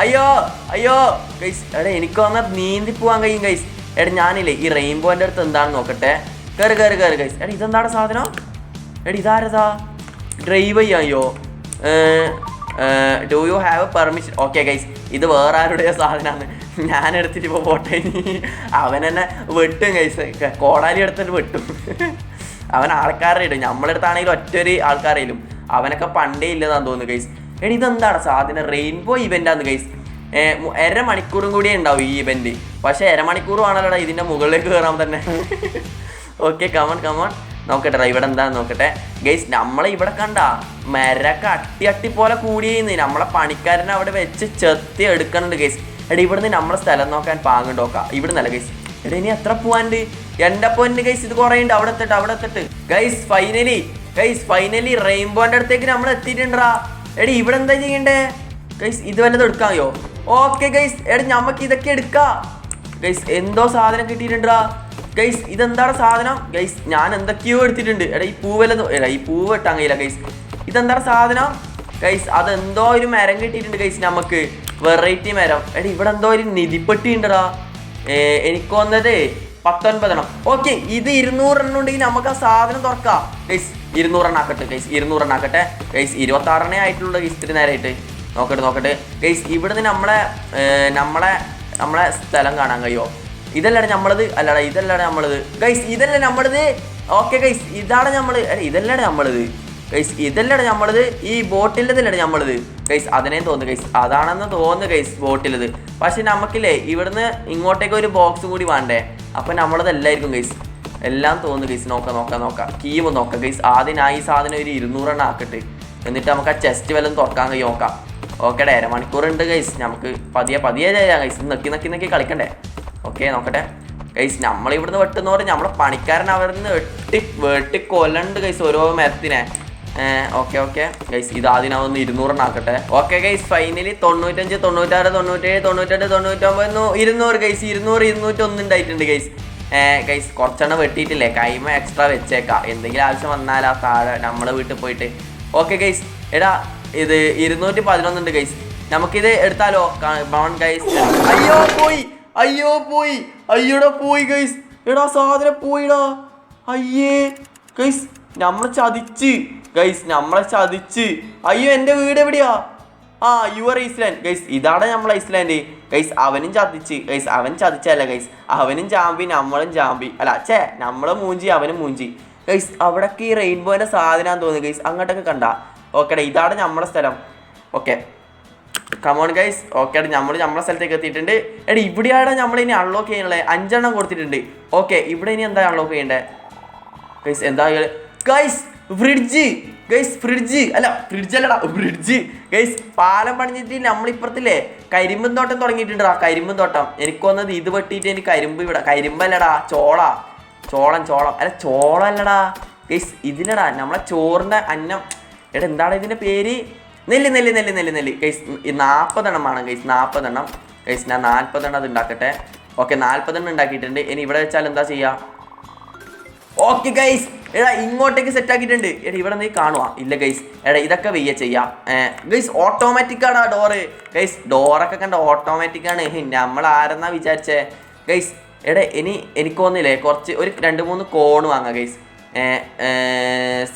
അയ്യോ ഗൈസ്, എടാ എനിക്ക് വന്നാൽ നീന്തി പോകാൻ കഴിയും ഗൈസ്. എടാ ഞാനില്ലേ ഈ റെയിൻബോൻ്റെ അടുത്ത് എന്താണെന്ന് നോക്കട്ടെ. കയറി ഗൈസ്. എടാ ഇതെന്താണ് സാധനം? എടാ ഇതാരതാ? ഡ്രൈവ് ചെയ്യായോ? Do you have permission? Okay guys, ഇത് വേറെ ആരുടെയോ സാധനമാണ്. ഞാൻ എടുത്തിട്ട് ഇപ്പോൾ പോട്ടെ. അവൻ എന്നെ വെട്ടും ഗൈസ്, കോടാലി എടുത്തിട്ട് വെട്ടും. അവൻ ആൾക്കാരെ ഇടും. നമ്മളെടുത്താണെങ്കിലും ഒറ്റൊരു ആൾക്കാരെയും. അവനൊക്കെ പണ്ടേ ഇല്ലതാന്ന് തോന്നുന്നു ഗൈസ്. എടി ഇതെന്താണ് സാധനം? Rainbow ഇവൻ്റാന്ന് guys. 1.5 മണിക്കൂറും കൂടിയേ ഉണ്ടാവും ഈ ഇവൻറ്റ്. പക്ഷേ 1.5 മണിക്കൂർ ആണല്ലോടാ ഇതിൻ്റെ മുകളിലേക്ക് കയറാൻ തന്നെ. ഓക്കെ, കമോൺ നോക്കട്ടെ ഇവിടെ എന്താന്ന് നോക്കട്ടെ ഗൈസ്. നമ്മളെ ഇവിടെ കണ്ട മരൊക്കെ അട്ടി പോലെ കൂടിയെന്ന് നമ്മളെ പണിക്കാരനെ അവിടെ വെച്ച് ചെത്തി എടുക്കുന്നുണ്ട് ഗൈസ്. എടാ ഇവിടുന്ന് നമ്മളെ സ്ഥലം നോക്കാൻ പാങ്ങുണ്ട്. നോക്കാം ഇവിടെ നല്ല ഗൈസ്. എടാ ഇനി എത്ര പോവാണ്ട്? എൻ്റെ പൊന്ന് ഗൈസ്, ഇത് കുറേ ഉണ്ട്. അവിടെ എത്തിട്ട് ഗൈസ്, ഫൈനലി റെയിൻബോൻ്റെ അടുത്തേക്ക് നമ്മൾ എത്തിയിട്ടുണ്ടാ. എടി ഇവിടെ എന്താ ചെയ്യണ്ടേ ഗൈസ്? ഇത് വല്ലതും എടുക്കാമോ? ഓക്കെ ഗൈസ്, എടാ നമുക്ക് ഇതൊക്കെ എടുക്കാം ഗൈസ്. എന്തോ സാധനം കിട്ടിയിട്ടുണ്ടാ ഗൈസ്. ഇതെന്താണ് സാധനം ഗൈസ്? ഞാൻ എന്തൊക്കെയോ എടുത്തിട്ടുണ്ട്. എടാ ഈ ഈ പൂവ് ഇട്ടാൻ കഴിയില്ല ഗൈസ്. ഇതെന്താണ് സാധനം ഗൈസ്? അതെന്തോ ഒരു മരം കിട്ടിയിട്ടുണ്ട് ഗൈസ് നമുക്ക്, വെറൈറ്റി മരം. എടാ ഇവിടെ എന്തോ ഒരു നിധിപ്പെട്ടി ഉണ്ടടാ. എനിക്ക് വന്നത് 19 ഓക്കെ, ഇത് 200 എണ്ണം ഉണ്ടെങ്കിൽ നമുക്ക് ആ സാധനം തുറക്കാം ഗൈസ്. 200 എണ്ണം ആക്കട്ടെ ഗൈസ്, 200 എണ്ണം ആക്കട്ടെ ഗൈസ്. 26 ആയിട്ടുള്ള ഗൈസ്, ഇത്തിരി നേരമായിട്ട്. നോക്കട്ടെ ഗൈസ്. ഇവിടുന്ന് നമ്മളെ സ്ഥലം കാണാൻ കഴിയുമോ? ഇതല്ലടാ നമ്മളത്. അല്ലടാ ഇതല്ലടാ നമ്മളത് ഗൈസ്, ഇതല്ല നമ്മളത്. ഓക്കെ ഗൈസ്, ഇതാണ് നമ്മൾ. ഇതല്ലടാ നമ്മളത് ഗൈസ്, ഇതല്ലടാ നമ്മളത്. ഈ ബോട്ടിലതല്ലടാ നമ്മളത് ഗൈസ്. അതിനെ തോന്നുന്നു ഗൈസ്, അതാണെന്ന് തോന്നുന്നു ഗൈസ് ബോട്ടിലത്. പക്ഷെ നമുക്കില്ലേ ഇവിടുന്ന് ഇങ്ങോട്ടേക്ക് ഒരു ബോക്സ് കൂടി വേണ്ടേ? അപ്പം നമ്മളതെല്ലായിരിക്കും ഗൈസ്, എല്ലാം തോന്നുന്നു ഗൈസ്. നോക്കാം കീവ് നോക്കാം ഗൈസ്. ആദ്യം ഞാൻ ഈ സാധനം ഒരു 200 എണ്ണം ആക്കട്ടെ, എന്നിട്ട് നമുക്ക് ആ ചെസ്റ്റ് വല്ലതും തുറക്കാൻ കഴിയും നോക്കാം. ഓക്കെടാ, 1.5 മണിക്കൂറുണ്ട് ഗൈസ്. നമുക്ക് പതിയെ ചെയ്യാം ഗൈസ്. നക്കി കളിക്കണ്ടേ? ഓക്കെ നോക്കട്ടെ ഗൈസ്. നമ്മളിവിടുന്ന് വെട്ടുന്ന പറഞ്ഞാൽ നമ്മളെ പണിക്കാരൻ അവിടുന്ന് വെട്ടി കൊല്ലണ്ട് ഗൈസ് ഓരോ മരത്തിനെ. ഓക്കെ ഗൈസ്, ഇത് ആദ്യം ഒന്ന് 200 എണ്ണം ആക്കട്ടെ. Okay guys, finally 95, 96, 97, 98, 99, 200 guys. 201 ഉണ്ടായിട്ടുണ്ട് ഗൈസ്. ഗൈസ് കുറച്ചെണ്ണം വെട്ടിയിട്ടില്ലേ, കൈമ എക്സ്ട്രാ വെച്ചേക്കാം, എന്തെങ്കിലും ആവശ്യം വന്നാൽ ആ താഴെ നമ്മളെ വീട്ടിൽ പോയിട്ട്. ഓക്കെ ഗൈസ്, എടാ ഇത് 211 ഉണ്ട് ഗൈസ്. നമുക്കിത് എടുത്താലോ ഗൈസ്? അയ്യോടാ പോയി ഗൈസ്. എടാ സാധനം പോയിടാ. അയ്യേ ഗൈസ്, നമ്മളെ ചതിച്ച് അയ്യോ, എൻ്റെ വീട് എവിടെയാ? Your Iceland guys. ഇതാണ് നമ്മളെ ഐസ്ലാൻഡ് ഗൈസ്. അവനും ചതിച്ച് ഗൈസ്. അവൻ ചതിച്ചല്ല ഗൈസ്, അവനും ചാമ്പി നമ്മളും ചാമ്പി. അല്ല നമ്മളെ മൂഞ്ചി അവനും മൂഞ്ചി ഗൈസ്. അവിടൊക്കെ ഈ റെയിൻബോൻ്റെ സാധനമാണെന്ന് തോന്നുന്നു ഗൈസ്. അങ്ങോട്ടൊക്കെ കണ്ടാ. ഓക്കെടാ, ഇതാണ് നമ്മളെ സ്ഥലം. Okay come on guys. ഓക്കെ നമ്മളെ സ്ഥലത്തേക്ക് എത്തിയിട്ടുണ്ട്. എടാ ഇവിടെയാണ് നമ്മളിനി അൺലോക്ക് ചെയ്യാനുള്ളത്. 5 എണ്ണം കൊടുത്തിട്ടുണ്ട്. ഓക്കെ, ഇവിടെ ഇനി എന്താ അൺലോക്ക് ചെയ്യേണ്ടത് ഗൈസ്? എന്താ ഗൈസ്? Fridge guys. പാലം പണിഞ്ഞിട്ട് നമ്മളിപ്പുറത്തില്ലേ കരിമ്പൻ തോട്ടം തുടങ്ങിയിട്ടുണ്ട്. കരിമ്പൻ തോട്ടം എനിക്ക് വന്നത് ഇത് വെട്ടിയിട്ട് എനിക്ക് കരിമ്പല്ലടാ, ചോളം അല്ല ചോളല്ലടാ ഗൈസ്. ഇതിലടാ നമ്മളെ ചോറിൻ്റെ അന്നം. എടാ എന്താണ് ഇതിൻ്റെ പേര്? നെല്ല് ഗൈസ്. 40 എണ്ണം വേണം ഗൈസ്. 40 എണ്ണം ഗൈസ്. ഞാൻ 40 എണ്ണം അത് ഉണ്ടാക്കട്ടെ. ഓക്കെ 40 എണ്ണം ഉണ്ടാക്കിയിട്ടുണ്ട്. ഇനി ഇവിടെ വെച്ചാൽ എന്താ ചെയ്യുക? ഓക്കെ ഗൈസ്, എടാ ഇങ്ങോട്ടേക്ക് സെറ്റ് ആക്കിയിട്ടുണ്ട്. എടാ ഇവിടെ നീ കാണുക? ഇല്ല ഗൈസ്. എടാ ഇതൊക്കെ ചെയ്യാം ഗൈസ്. ഓട്ടോമാറ്റിക്കാണ് door guys. ഡോറൊക്കെ കണ്ട ഓട്ടോമാറ്റിക്കാണ്. നമ്മൾ ആരെന്നാ വിചാരിച്ചേ ഗൈസ്? എനിക്ക് തോന്നില്ലേ കുറച്ച് ഒരു 2-3 കോൺ വാങ്ങാം ഗൈസ്.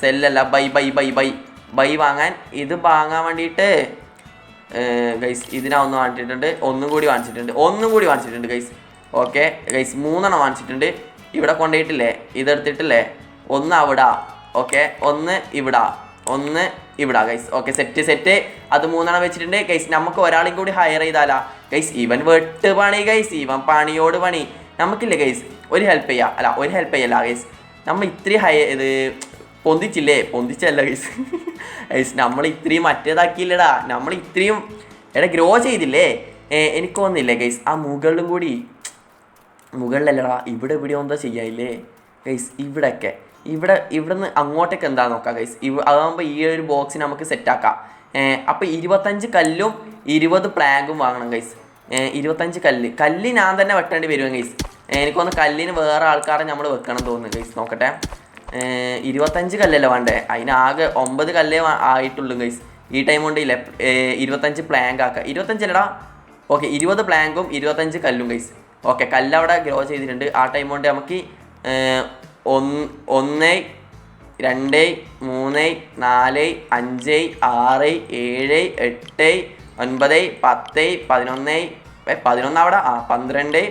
സെല്ലല്ല ബൈ വാങ്ങാൻ. ഇത് വാങ്ങാൻ വേണ്ടിയിട്ട് ഗൈസ് ഇതിനാ ഒന്ന് വാങ്ങിച്ചിട്ടുണ്ട്, ഒന്നും കൂടി വാങ്ങിച്ചിട്ടുണ്ട് ഗൈസ്. ഓക്കെ ഗൈസ് 3 വാങ്ങിച്ചിട്ടുണ്ട്. ഇവിടെ കൊണ്ടുപോയിട്ടില്ലേ, ഇതെടുത്തിട്ടില്ലേ, ഒന്ന് അവിടെ, ഓക്കെ ഒന്ന് ഇവിടെ ഗൈസ്. Okay set. അത് 3 വെച്ചിട്ടുണ്ട് ഗൈസ്. നമുക്ക് ഒരാളെയും കൂടി ഹയർ ചെയ്താലാ ഗൈസ്. ഇവൻ വെട്ട് പണി ഗൈസ്, ഇവൻ പണിയോട് പണി. നമുക്കില്ലേ ഗൈസ് ഒരു ഹെൽപ്പ് ചെയ്യല്ല ഗൈസ്. നമ്മൾ ഇത്രയും ഇത് പൊന്തിച്ചല്ല ഗൈസ്. ഗൈസ് നമ്മൾ ഇത്രയും മറ്റേതാക്കിയില്ലടാ, നമ്മൾ ഇത്രയും ഗ്രോ ചെയ്തില്ലേ. എനിക്ക് തോന്നുന്നില്ലേ ഗൈസ് ആ മുകളിലല്ലടാ, ഇവിടെ എന്താ ചെയ്യാനില്ലേ ഗൈസ്. ഇവിടുന്ന് അങ്ങോട്ടേക്ക് എന്താ നോക്കാം ഗൈസ്. അതാകുമ്പോൾ ഈ ഒരു ബോക്സ് നമുക്ക് സെറ്റാക്കാം. അപ്പോൾ 25 കല്ലും 20 പ്ലാങ്കും വാങ്ങണം ഗൈസ്. 25 കല്ല് ഞാൻ തന്നെ വെട്ടേണ്ടി വരും ഗൈസ്. എനിക്കൊന്ന് കല്ലിന് വേറെ ആൾക്കാരെ നമ്മൾ വെക്കണം തോന്നുന്നു ഗൈസ്. നോക്കട്ടെ, 25 കല്ലല്ലേ വേണ്ടേ, അതിനാകെ 9 കല്ലേ ആയിട്ടുള്ളൂ ഗൈസ്. ഈ ടൈം കൊണ്ട് ഇല്ലേ 25 പ്ലാങ്ക് ആക്കാം. 25 അല്ലടാ, ഓക്കെ 20 പ്ലാങ്കും 25 കല്ലും ഗൈസ്. ഓക്കെ കല്ലവിടെ ഗ്രോ ചെയ്തിട്ടുണ്ട്. ആ ടൈം കൊണ്ട് നമുക്ക് 1 2 3 4 5 6 7 8 9 10 11 അവിടെ 12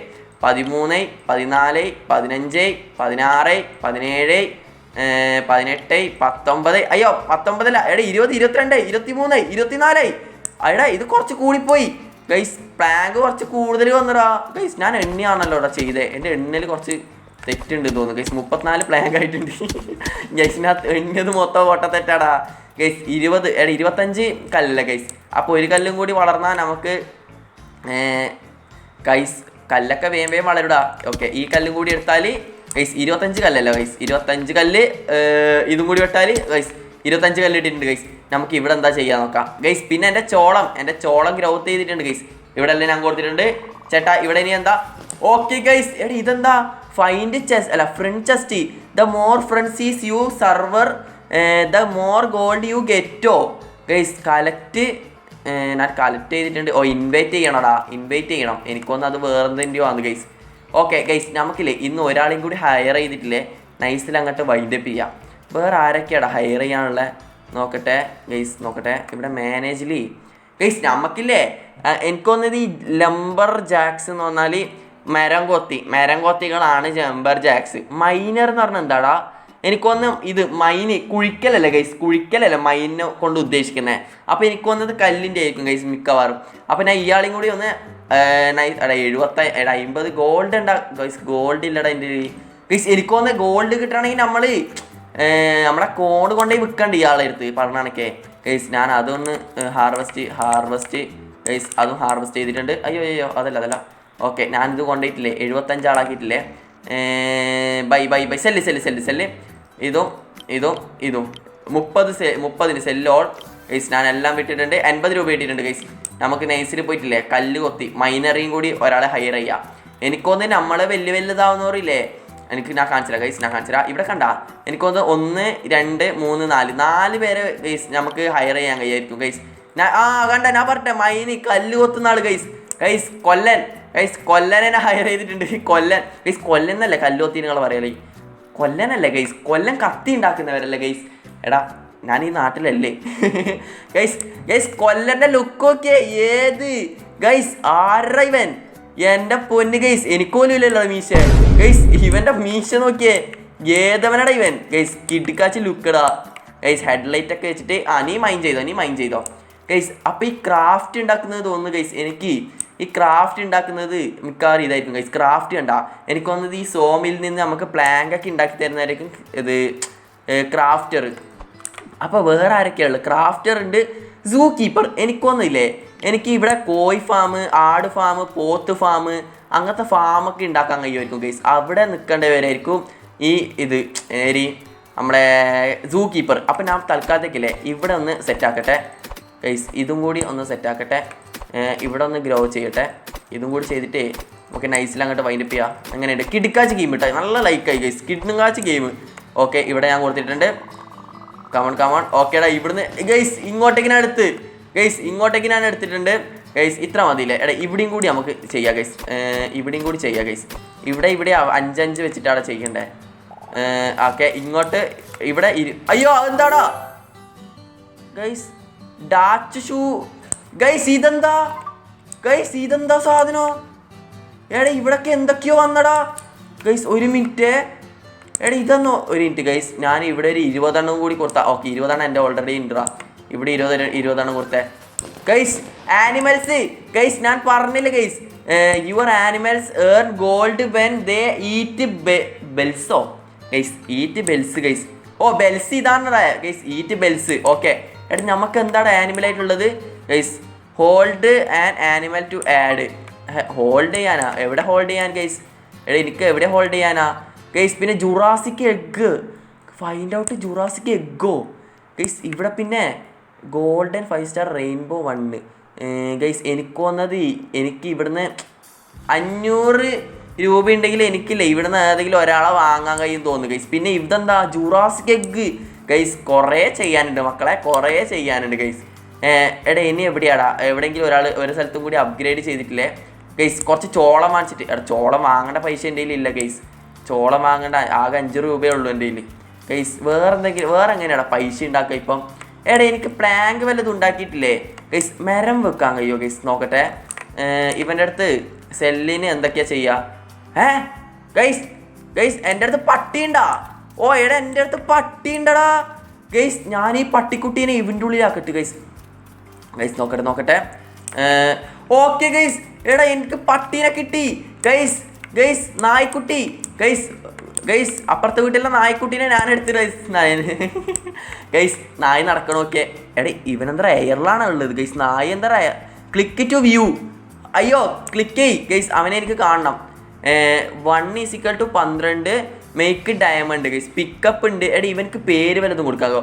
13 14 15 16 17 18 19 അയ്യോ 19 അല്ല 20 22 23 24 അയ്യടാ ഇത് കുറച്ച് കൂടിപ്പോയി ഗൈസ്. പ്ലാങ്ക് കുറച്ച് കൂടുതൽ വന്നടാ ഗൈസ്. ഞാൻ എണ്ണിയാണല്ലോ ഇവിടെ ചെയ്തേ, എൻ്റെ എണ്ണയിൽ കുറച്ച് തെറ്റുണ്ട് തോന്നുന്നു ഗൈസ്. 34 പ്ലാങ്ക് ആയിട്ടുണ്ട് ഗൈസിനകത്ത്. എണ്ണിയത് മൊത്തം പൊട്ടത്തെറ്റാടാ ഗൈസ്. 25 കല്ലല്ലേ ഗൈസ്. അപ്പോൾ ഒരു കല്ലും കൂടി വളർന്നാൽ നമുക്ക് ഗൈസ് കല്ലൊക്കെ വേഗം വളരുടാ. ഓക്കെ ഈ കല്ലും കൂടി എടുത്താൽ ഗൈസ് 25 കല്ലല്ലോ ഗൈസ്. 25 കല്ല് ഇതും കൂടി വെട്ടാൽ ഗൈസ് 25 കല്ല് ഇട്ടിട്ടുണ്ട് ഗൈസ്. നമുക്ക് ഇവിടെ എന്താ ചെയ്യാൻ നോക്കാം ഗൈസ്. പിന്നെ എൻ്റെ ചോളം ഗ്രൗത്ത് ചെയ്തിട്ടുണ്ട് ഗൈസ്. ഇവിടെ എല്ലാം ഞാൻ കൊടുത്തിട്ടുണ്ട് ചേട്ടാ. ഇവിടെ ഇനി എന്താ, ഓക്കെ ഗൈസ്. ഇതെന്താ ഫൈൻഡ് ചെസ്റ്റ് അല്ല front chest. The more friends is you server the more gold you ഗെറ്റോ ഗൈസ്. ഞാൻ കളക്ട് ചെയ്തിട്ടുണ്ട്. ഇൻവൈറ്റ് ചെയ്യണം. എനിക്കൊന്ന് അത് വേറെന്തെങ്കിലും ആണ് ഗൈസ്. ഓക്കെ ഗൈസ് നമുക്കില്ലേ ഇന്ന് ഒരാളെയും കൂടി ഹയർ ചെയ്തിട്ടില്ലേ നൈസിൽ അങ്ങോട്ട് വൈൻഡപ്പ് ചെയ്യാം. വേറെ ആരൊക്കെയാടാ ഹയർ ചെയ്യാനുള്ള നോക്കട്ടെ ഗൈസ്. ഇവിടെ മാനേജിൽ ഗൈസ് നമുക്കില്ലേ എനിക്കൊന്നത് ഈ ലംബർ ജാക്സ് എന്ന് പറഞ്ഞാൽ മരം കൊത്തികളാണ് ജംബർ ജാക്സ്. മൈനർ എന്ന് പറഞ്ഞാൽ എന്താടാ, എനിക്കൊന്ന് ഇത് കുഴിക്കലല്ലേ ഗൈസ്, മൈനിനെ കൊണ്ട് ഉദ്ദേശിക്കുന്നത്. അപ്പോൾ എനിക്ക് വന്നത് കല്ലിൻ്റെ ആയിരിക്കും ഗൈസ് മിക്കവാറും. അപ്പോൾ ഞാൻ ഇയാളെയും കൂടി ഒന്ന് 50 ഗോൾഡ് ഉണ്ടാ ഗൈസ്. ഗോൾഡ് ഇല്ലടാ എൻ്റെ ഗൈസ്. എനിക്ക് വന്ന് ഗോൾഡ് കിട്ടണമെങ്കിൽ നമ്മുടെ കോഡ് കൊണ്ടേ വിൽക്കണ്ട ഇയാളെ അടുത്ത് പറഞ്ഞാണൊക്കെ ഗൈസ്. ഞാൻ അതൊന്ന് ഹാർവസ്റ്റ് ഗൈസ്, അതും ഹാർവസ്റ്റ് ചെയ്തിട്ടുണ്ട്. അയ്യോ അതല്ല ഓക്കെ ഞാനിത് കൊണ്ടുപോയിട്ടില്ലേ 75 ആളാക്കിയിട്ടില്ലേ. ബൈ സെല്ല് ഇതും 30 സെല്ലോൾ ഗൈസ്. ഞാൻ എല്ലാം വിട്ടിട്ടുണ്ട്. 80 രൂപ ഇട്ടിട്ടുണ്ട് ഗൈസ്. നമുക്ക് നൈസിൽ പോയിട്ടില്ലേ കല്ല് കൊത്തി മൈനറിയും കൂടി ഒരാളെ ഹയർ ചെയ്യാം. എനിക്കൊന്ന് നമ്മളെ വലുതാവുന്നവരില്ലേ ഞാൻ കാണിച്ചില്ല ഗൈസ്. ഇവിടെ കണ്ട എനിക്കൊന്ന് 1 2 3 4 പേരെ ഗൈസ് നമുക്ക് ഹയർ ചെയ്യാൻ കഴിയായിരിക്കും ഗൈസ്. ഞാൻ പറഞ്ഞെ മൈന് കല്ല് കൊത്തുന്ന ആള് ഗൈസ് കൊല്ലനെ ഹയർ ചെയ്തിട്ടുണ്ട്. കൊല്ലന്നല്ലേ കല്ല് കൊത്തി നിങ്ങൾ പറയലേ, കൊല്ലനല്ലേ ഗൈസ്. കൊല്ലൻ കത്തി ഉണ്ടാക്കുന്നവരല്ലേ ഗൈസ്. എടാ ഞാൻ ഈ നാട്ടിലല്ലേ ഗൈസ്. കൊല്ലൻ്റെ ലുക്ക് നോക്കിയേ ഏത് ഗൈസ്. ആരുടെ ഇവൻ എൻ്റെ പൊന്ന് ഗൈസ്. എനിക്കോലും ഇല്ലല്ലോ മീശ ഗൈസ്. ഇവൻ്റെ മീശ നോക്കിയേ ഏതവനടാ ഇവൻ ഗൈസ്. കിടുക്കാച്ച് ലുക്കടാ ഗൈസ്. ഹെഡ്ലൈറ്റ് ഒക്കെ വെച്ചിട്ട് നീ മൈൻഡ് ചെയ്തോ ഗൈസ്. അപ്പോൾ ഈ ക്രാഫ്റ്റ് ഉണ്ടാക്കുന്നത് തോന്നുന്നു ഗൈസ്. എനിക്ക് ഈ ക്രാഫ്റ്റ് ഉണ്ടാക്കുന്നത് മിക്കവാറും ഇതായിരിക്കും ഗൈസ്. ക്രാഫ്റ്റ് കണ്ടാ എനിക്ക് തോന്നുന്നത് ഈ സോമിൽ നിന്ന് നമുക്ക് പ്ലാങ്കൊക്കെ ഉണ്ടാക്കി തരുന്നതായിരിക്കും ഇത് ക്രാഫ്റ്റർ. അപ്പോൾ വേറെ ആരൊക്കെയുള്ളത്? ക്രാഫ്റ്റർ ഉണ്ട്, സൂ കീപ്പർ. എനിക്കൊന്നുമില്ലേ എനിക്ക് ഇവിടെ കോഴി ഫാം, ആട് ഫാം, പോത്ത് ഫാം അങ്ങനത്തെ ഫാമൊക്കെ ഉണ്ടാക്കാൻ കഴിയുമായിരിക്കും ഗൈസ്. അവിടെ നിൽക്കേണ്ടവരായിരിക്കും ഇത് നമ്മുടെ സൂ കീപ്പർ. അപ്പോൾ ഞാൻ തൽക്കാലത്തേക്കില്ലേ ഇവിടെ ഒന്ന് സെറ്റാക്കട്ടെ ഗൈസ്. ഇതും കൂടി ഒന്ന് സെറ്റാക്കട്ടെ. ഇവിടെ ഒന്ന് ഗ്രോ ചെയ്യട്ടെ. ഇതും കൂടി ചെയ്തിട്ട് ഓക്കെ നൈസിൽ അങ്ങോട്ട് വൈൻഡപ്പ് ചെയ്യാം. അങ്ങനെയുണ്ട് കിടുക്കാച്ച് ഗെയിം ഇട്ടാൽ നല്ല ലൈക്കായി ഗൈസ്. കിടുങ്ങാച്ച് ഗെയിം. ഓക്കെ ഇവിടെ ഞാൻ കൊടുത്തിട്ടുണ്ട്. കമൺ ഓക്കേടാ. ഇവിടുന്ന് ഗൈസ് ഇങ്ങോട്ടേക്ക് ഞാൻ എടുത്തിട്ടുണ്ട്. ഗൈസ് ഇത്ര മതിയില്ലേ? എടാ ഇവിടെയും കൂടി നമുക്ക് ചെയ്യാം ഗൈസ്. ഇവിടെയും കൂടി ചെയ്യാം ഗൈസ്. ഇവിടെ 5 വെച്ചിട്ടാണ് ചെയ്യണ്ടേ. ഓക്കെ ഇങ്ങോട്ട് ഇവിടെ അയ്യോ അതെന്താടാ ഗൈസ് ഡാച്ച് ഷൂ ഗൈസ് ഇതെന്താ സാധനോ? എടാ ഇവിടൊക്കെ എന്തൊക്കെയോ വന്നടാ ഗൈസ്. ഒരു മിനിറ്റ് എടാ ഇതൊന്നോ ഒരു മിനിറ്റ് ഗൈസ്. ഞാൻ ഇവിടെ ഒരു 20 കൂടി കൊടുത്താ. ഓക്കെ 20 എൻ്റെ ഓൾറെഡി ഉണ്ടടാ. ഇവിടെ 20 കൊടുത്തേ ഗൈസ്. ആനിമൽസ് ഗൈസ് ഞാൻ പറഞ്ഞില്ല guys. Your animals earn gold when they eat ബെൽസോ guys. Eat bells guys. Oh bells ഇതാണ് ഗൈസ്. Eat bells. ഓക്കെ എടാ നമുക്ക് എന്താണ് ആനിമൽ ആയിട്ടുള്ളത് guys? Hold an animal to add. Hold ചെയ്യാനാ? എവിടെ ഹോൾഡ് ചെയ്യാൻ ഗൈസ്? എടാ എനിക്ക് എവിടെ ഹോൾഡ് ചെയ്യാനാ ഗൈസ്? പിന്നെ Jurassic egg find out Jurassic എഗ്ഗോ ഗൈസ്. ഇവിടെ പിന്നെ ഗോൾഡൻ 5 സ്റ്റാർ റെയിൻബോ 1 ഗൈസ്. എനിക്ക് വന്നത് എനിക്ക് ഇവിടുന്ന് 500 രൂപ ഉണ്ടെങ്കിൽ എനിക്കില്ല ഇവിടുന്ന് ഏതെങ്കിലും ഒരാളെ വാങ്ങാൻ കഴിയും തോന്നുന്നു ഗൈസ്. പിന്നെ ഇതെന്താ ജുറാസിക് എഗ്ഗ് ഗൈസ്. കുറേ ചെയ്യാനുണ്ട് മക്കളെ, കുറേ ചെയ്യാനുണ്ട് ഗൈസ്. എടാ ഇനി എവിടെയാടാ? എവിടെയെങ്കിലും ഒരു സ്ഥലത്തും കൂടി അപ്ഗ്രേഡ് ചെയ്തിട്ടില്ലേ ഗൈസ്? കുറച്ച് ചോളം വാങ്ങിച്ചിട്ട്. എടാ ചോളം വാങ്ങേണ്ട പൈസ എൻ്റെ കയ്യിൽ ഇല്ല ഗൈസ്. ചോളം വാങ്ങേണ്ട ആകെ 5 രൂപയേ ഉള്ളൂ എൻ്റെ കയ്യിൽ ഗൈസ്. വേറെ എങ്ങനെയാടാ പൈസ ഉണ്ടാക്കുക ഇപ്പം? എടാ എനിക്ക് പ്ലാങ്ക് വല്ലതും ഉണ്ടാക്കിയിട്ടില്ലേ ഗൈസ്? മരം വെക്കാൻ കഴിയുമോ ഗൈസ്? നോക്കട്ടെ. ഇവൻ്റെ അടുത്ത് സെല്ലിന് എന്തൊക്കെയാ ചെയ്യുക? ഗൈസ് എൻ്റെ അടുത്ത് പട്ടിയുണ്ടാ? ഓ എടാ എൻ്റെ അടുത്ത് പട്ടിയുണ്ടടാ ഗൈസ്. ഞാൻ ഈ പട്ടിക്കുട്ടീനെ ഇവൻ്റെ ഉള്ളിലാക്കട്ടെ ഗൈസ്. നോക്കട്ടെ. Okay guys. എടാ എനിക്ക് പട്ടീനെ കിട്ടി ഗൈസ്. നായ്ക്കുട്ടി ഗൈസ്. അപ്പുറത്തെ വീട്ടിലെ നായ്ക്കുട്ടീനെ ഞാൻ എടുത്ത് ഗൈസ്. നായ് നടക്കണോക്കെ. എടാ ഇവനെന്താ എയറിലാണ് ഉള്ളത് ഗൈസ്? നായ് എന്താ ക്ലിക്ക് ടു വ്യൂ. അയ്യോ ക്ലിക്ക് ചെയ് ഗൈസ്. അവനെ എനിക്ക് കാണണം. 1 = 12 മേക്ക് ഡയമണ്ട് ഗൈസ്. പിക്കപ്പ് ഉണ്ട്. എടാ ഇവനക്ക് പേര് വല്ലതും കൊടുക്കാമോ?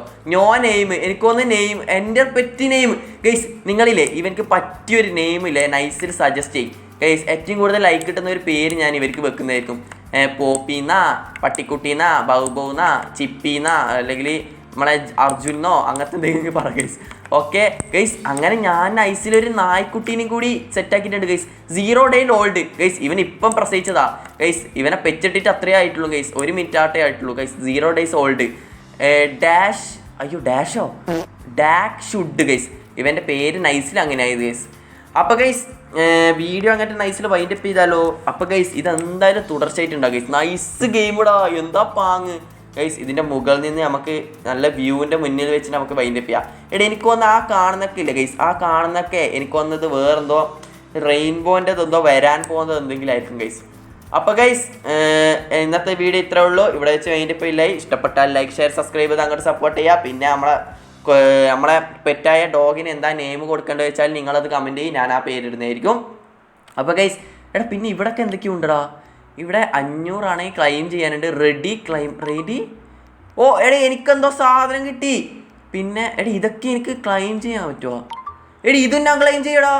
നെയിം എനിക്കൊന്ന് നെയിം എൻ്റെ പെറ്റ് നെയിം ഗൈസ്. നിങ്ങളില്ലേ ഇവനക്ക് പറ്റിയൊരു നെയിമില്ലേ നൈസിൽ സജസ്റ്റ് ചെയ്യും ഗൈസ്. ഏറ്റവും കൂടുതൽ ലൈക്ക് കിട്ടുന്ന ഒരു പേര് ഞാൻ ഇവർക്ക് വെക്കുന്നതായിരിക്കും. പോപ്പിന്നാ, പട്ടിക്കുട്ടീന്നാ, ബൗബൗന്നാ, ചിപ്പിന്നാ, അല്ലെങ്കിൽ നമ്മളെ അർജുനോ അങ്ങനത്തെ എന്തെങ്കിലും പറ ഗൈസ്. Okay guys. അങ്ങനെ ഞാൻ നൈസിലൊരു നായ്ക്കുട്ടീനും കൂടി സെറ്റാക്കിയിട്ടുണ്ട് ഗൈസ്. 0 days old guys. ഇവൻ ഇപ്പം പ്രസവിച്ചതാ ഗൈസ്. ഇവനെ പെച്ചിട്ടിട്ട് അത്രേ ആയിട്ടുള്ളൂ ഗൈസ്. 1 minute ആയിട്ടുള്ളൂ ഗൈസ്. 0 days old. ഡാഷോ ഡാക് ഷുഡ് ഗൈസ്. ഇവൻ്റെ പേര് നൈസിൽ അങ്ങനെ ആയത് ഗൈസ്. അപ്പോൾ ഗൈസ് വീഡിയോ അങ്ങനത്തെ നൈസിൽ വൈൻഡപ്പ് ചെയ്താലോ? അപ്പോൾ ഗൈസ് ഇതെന്തായാലും തുടർച്ചയായിട്ടുണ്ടാകും ഗൈസ്. നൈസ് ഗെയിമിടാ എന്താ പാങ്ങ് ഗൈസ്. ഇതിൻ്റെ മുകളിൽ നിന്ന് നമുക്ക് നല്ല വ്യൂവിൻ്റെ മുന്നിൽ വെച്ച് നമുക്ക് വൈൻഡപ്പ് ചെയ്യാം. എടാ എനിക്ക് വന്ന് ആ കാണുന്നൊക്കെ ഇല്ല ഗൈസ്. ആ കാണുന്നൊക്കെ എനിക്ക് വന്നത് വേറെന്തോ റെയിൻബോൻ്റെ എന്തോ വരാൻ പോകുന്നത് എന്തെങ്കിലും ആയിരിക്കും ഗൈസ്. അപ്പോൾ ഗൈസ് ഇന്നത്തെ വീഡിയോ ഇത്രേ ഉള്ളൂ. ഇവിടെ വെച്ച് വൈൻഡപ്പ് ഇല്ലായി. ഇഷ്ടപ്പെട്ടാൽ ലൈക്ക് ഷെയർ സബ്സ്ക്രൈബ് ചെയ്ത് അങ്ങോട്ട് സപ്പോർട്ട് ചെയ്യുക. പിന്നെ നമ്മളെ പെറ്റായ ഡോഗിന് എന്താ നെയിം കൊടുക്കേണ്ടത് വെച്ചാൽ നിങ്ങളത് കമൻറ്റ് ചെയ്യും. ഞാൻ ആ പേരിടുന്നതായിരിക്കും. അപ്പോൾ ഗൈസ് എടാ പിന്നെ ഇവിടെയൊക്കെ എന്തൊക്കെയുണ്ടടാ? ഇവിടെ 500 ആണെങ്കിൽ ക്ലെയിം ചെയ്യാനുണ്ട്. റെഡി. ഓ എടാ എനിക്കെന്തോ സാധനം കിട്ടി. പിന്നെ എടാ ഇതൊക്കെ എനിക്ക് ക്ലെയിം ചെയ്യാൻ പറ്റുമോ? എടാ ഇതും ഞാൻ ക്ലെയിം ചെയ്യടാ.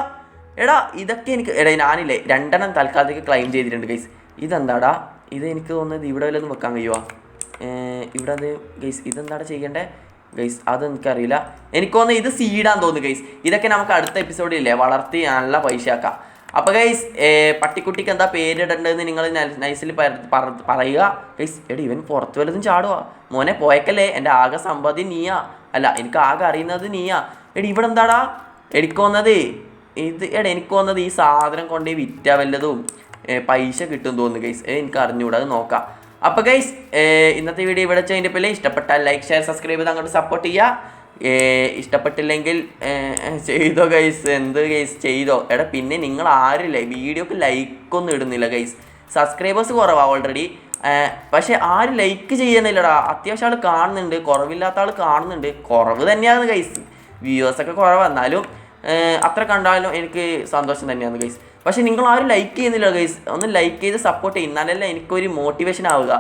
എടാ ഇതൊക്കെ എനിക്ക് ഞാനില്ലേ 2 തൽക്കാലത്തേക്ക് ക്ലെയിം ചെയ്തിട്ടുണ്ട് ഗൈസ്. ഇതെന്താടാ? ഇത് എനിക്ക് തോന്നുന്നത് ഇവിടെ വല്ലതും വെക്കാൻ കഴിയുമോ? ഇവിടെ അത് ഗൈസ് ഇതെന്താടാ ചെയ്യേണ്ടത് ഗൈസ്? അതെനിക്കറിയില്ല. എനിക്ക് തോന്നുന്നത് ഇത് സീഡാന്ന് തോന്നുന്നു ഗൈസ്. ഇതൊക്കെ നമുക്ക് അടുത്ത എപ്പിസോഡില്ലേ വളർത്തി നല്ല പൈസ ആക്കാം. അപ്പോൾ ഗൈസ് പട്ടിക്കുട്ടിക്ക് എന്താ പേരിടേണ്ടതെന്ന് നിങ്ങൾ നൈസിൽ പറയുക ഗൈസ്. എടാ ഇവൻ പുറത്ത് വല്ലതും ചാടുക മോനെ പോയക്കല്ലേ. എൻ്റെ ആകെ സമ്പാദ്യം നീയാ. അല്ല എനിക്ക് ആകെ അറിയുന്നത് നീയാ. എടാ ഇവിടെ എന്താടാ? എനിക്ക് വന്നത് ഈ സാധനം കൊണ്ട് വിറ്റ വല്ലതും പൈസ കിട്ടും തോന്നുന്നു ഗൈസ്. എനിക്ക് അറിഞ്ഞുകൂടാ. അത് നോക്കാം. അപ്പോൾ ഗൈസ് ഇന്നത്തെ വീഡിയോ ഇവിടെ വെച്ചതിൻ്റെ പേരിൽ ഇഷ്ടപ്പെട്ടാൽ ലൈക്ക് ഷെയർ സബ്സ്ക്രൈബ് ചെയ്ത് അങ്ങോട്ട് സപ്പോർട്ട് ചെയ്യുക. ഇഷ്ടപ്പെട്ടില്ലെങ്കിൽ ചെയ്തോ ഗൈസ്. എന്ത് ഗൈസ് ചെയ്തോ? എടാ പിന്നെ നിങ്ങൾ ആരില്ലേ വീഡിയോക്ക് ലൈക്കൊന്നും ഇടുന്നില്ല ഗൈസ്. സബ്സ്ക്രൈബേഴ്സ് കുറവാണ് ഓൾറെഡി. പക്ഷേ ആരും ലൈക്ക് ചെയ്യുന്നില്ലടാ. അത്യാവശ്യം ആൾ കാണുന്നുണ്ട്, കുറവില്ലാത്ത ആൾ കാണുന്നുണ്ട്. കുറവ് തന്നെയാണ് ഗൈസ്. വ്യൂവേഴ്സൊക്കെ കുറവാണ്. എന്നാലും അത്ര കണ്ടാലും എനിക്ക് സന്തോഷം തന്നെയാണ് ഗൈസ്. പക്ഷേ നിങ്ങൾ ആരും ലൈക്ക് ചെയ്യുന്നില്ല ഗൈസ്. ഒന്ന് ലൈക്ക് ചെയ്ത് സപ്പോർട്ട് ചെയ്യും. എന്നാലല്ലേ എനിക്കൊരു മോട്ടിവേഷൻ ആവുക.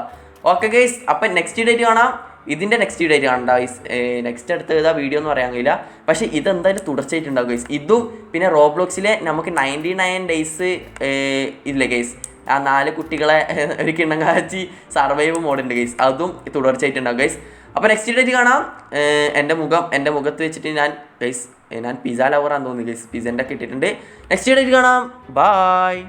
Okay guys. അപ്പം നെക്സ്റ്റ് ഡേറ്റ് കാണാം. ഇതിൻ്റെ നെക്സ്റ്റ് ഡേറ്റ് കാണണ്ട ഗൈസ്. നെക്സ്റ്റ് അടുത്ത് ഏതാ വീഡിയോ എന്ന് പറയാൻ കഴിയില്ല. പക്ഷേ ഇതെന്തായാലും തുടർച്ചയായിട്ടുണ്ടാവും ഗൈസ്. ഇതും പിന്നെ റോബ്ലോക്സിലെ നമുക്ക് 99 days ഇല്ലേ ഗൈസ്. ആ 4 കുട്ടികളെ ഒരു കിണ്ണം കാച്ചി സർവൈവ് മോഡുണ്ട് ഗൈസ്. അതും തുടർച്ചയായിട്ടുണ്ടാവും ഗൈസ്. അപ്പോൾ നെക്സ്റ്റ് ഡേറ്റ് കാണാം. എൻ്റെ മുഖത്ത് വെച്ചിട്ട് ഞാൻ ഗൈസ് ഞാൻ പിസ്സ ലവറാന്ന് തോന്നുന്നു ഗൈസ്. പിസ്സൻ്റെ ഒക്കെ ഇട്ടിട്ടുണ്ട്. നെക്സ്റ്റ് വീഡിയോയിൽ കാണാം. ബായ്.